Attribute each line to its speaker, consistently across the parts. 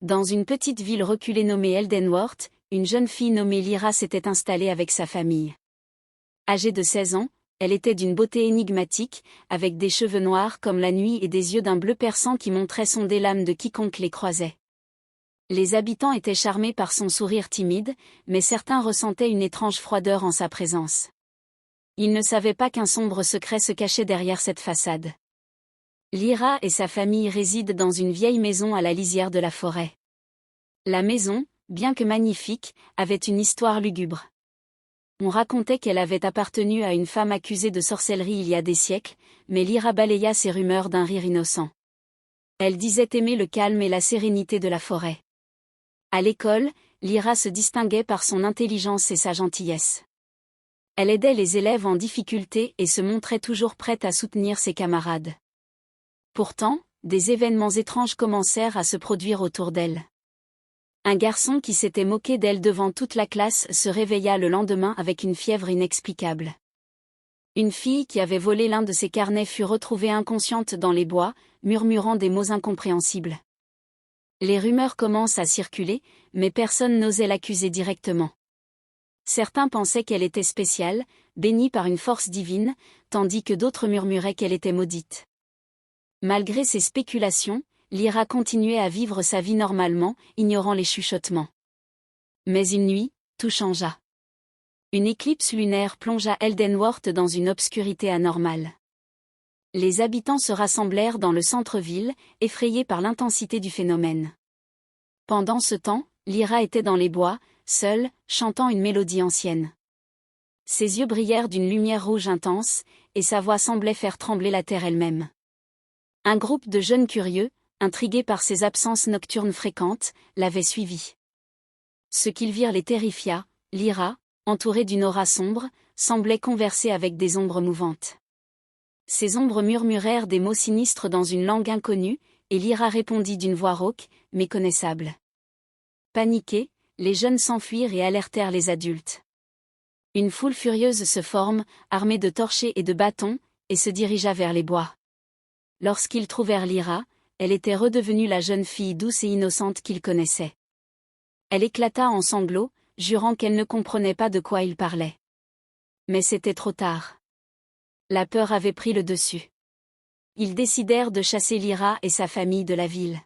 Speaker 1: Dans une petite ville reculée nommée Eldenworth, une jeune fille nommée Lyra s'était installée avec sa famille. Âgée de 16 ans, elle était d'une beauté énigmatique, avec des cheveux noirs comme la nuit et des yeux d'un bleu perçant qui montraient sonder l'âme de quiconque les croisait. Les habitants étaient charmés par son sourire timide, mais certains ressentaient une étrange froideur en sa présence. Ils ne savaient pas qu'un sombre secret se cachait derrière cette façade. Lyra et sa famille résident dans une vieille maison à la lisière de la forêt. La maison, bien que magnifique, avait une histoire lugubre. On racontait qu'elle avait appartenu à une femme accusée de sorcellerie il y a des siècles, mais Lyra balaya ces rumeurs d'un rire innocent. Elle disait aimer le calme et la sérénité de la forêt. À l'école, Lyra se distinguait par son intelligence et sa gentillesse. Elle aidait les élèves en difficulté et se montrait toujours prête à soutenir ses camarades. Pourtant, des événements étranges commencèrent à se produire autour d'elle. Un garçon qui s'était moqué d'elle devant toute la classe se réveilla le lendemain avec une fièvre inexplicable. Une fille qui avait volé l'un de ses carnets fut retrouvée inconsciente dans les bois, murmurant des mots incompréhensibles. Les rumeurs commencent à circuler, mais personne n'osait l'accuser directement. Certains pensaient qu'elle était spéciale, bénie par une force divine, tandis que d'autres murmuraient qu'elle était maudite. Malgré ces spéculations, Lyra continuait à vivre sa vie normalement, ignorant les chuchotements. Mais une nuit, tout changea. Une éclipse lunaire plongea Eldenworth dans une obscurité anormale. Les habitants se rassemblèrent dans le centre-ville, effrayés par l'intensité du phénomène. Pendant ce temps, Lyra était dans les bois, seule, chantant une mélodie ancienne. Ses yeux brillèrent d'une lumière rouge intense, et sa voix semblait faire trembler la terre elle-même. Un groupe de jeunes curieux, intrigués par ses absences nocturnes fréquentes, l'avaient suivie. Ce qu'ils virent les terrifia. Lyra, entourée d'une aura sombre, semblait converser avec des ombres mouvantes. Ces ombres murmurèrent des mots sinistres dans une langue inconnue, et Lyra répondit d'une voix rauque, méconnaissable. Paniqués, les jeunes s'enfuirent et alertèrent les adultes. Une foule furieuse se forme, armée de torchers et de bâtons, et se dirigea vers les bois. Lorsqu'ils trouvèrent Lyra, elle était redevenue la jeune fille douce et innocente qu'ils connaissaient. Elle éclata en sanglots, jurant qu'elle ne comprenait pas de quoi ils parlaient. Mais c'était trop tard. La peur avait pris le dessus. Ils décidèrent de chasser Lyra et sa famille de la ville.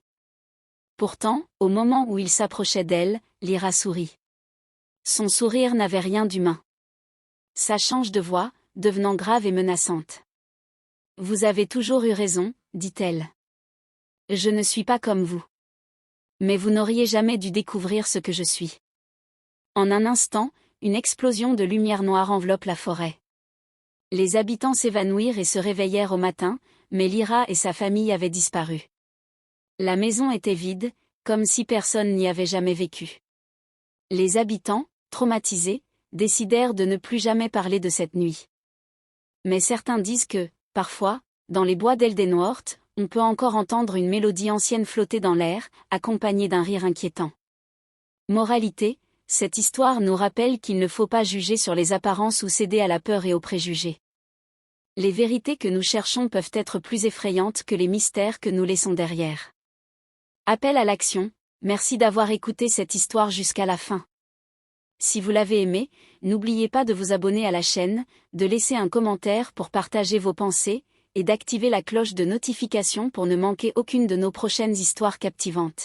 Speaker 1: Pourtant, au moment où ils s'approchaient d'elle, Lyra sourit. Son sourire n'avait rien d'humain. Ça change de voix, devenant grave et menaçante. « Vous avez toujours eu raison, dit-elle. Je ne suis pas comme vous. Mais vous n'auriez jamais dû découvrir ce que je suis. » En un instant, une explosion de lumière noire enveloppe la forêt. Les habitants s'évanouirent et se réveillèrent au matin, mais Lyra et sa famille avaient disparu. La maison était vide, comme si personne n'y avait jamais vécu. Les habitants, traumatisés, décidèrent de ne plus jamais parler de cette nuit. Mais certains disent que, parfois, dans les bois d'Eldenworth, on peut encore entendre une mélodie ancienne flotter dans l'air, accompagnée d'un rire inquiétant. Moralité, cette histoire nous rappelle qu'il ne faut pas juger sur les apparences ou céder à la peur et aux préjugés. Les vérités que nous cherchons peuvent être plus effrayantes que les mystères que nous laissons derrière. Appel à l'action, merci d'avoir écouté cette histoire jusqu'à la fin. Si vous l'avez aimé, n'oubliez pas de vous abonner à la chaîne, de laisser un commentaire pour partager vos pensées, et d'activer la cloche de notification pour ne manquer aucune de nos prochaines histoires captivantes.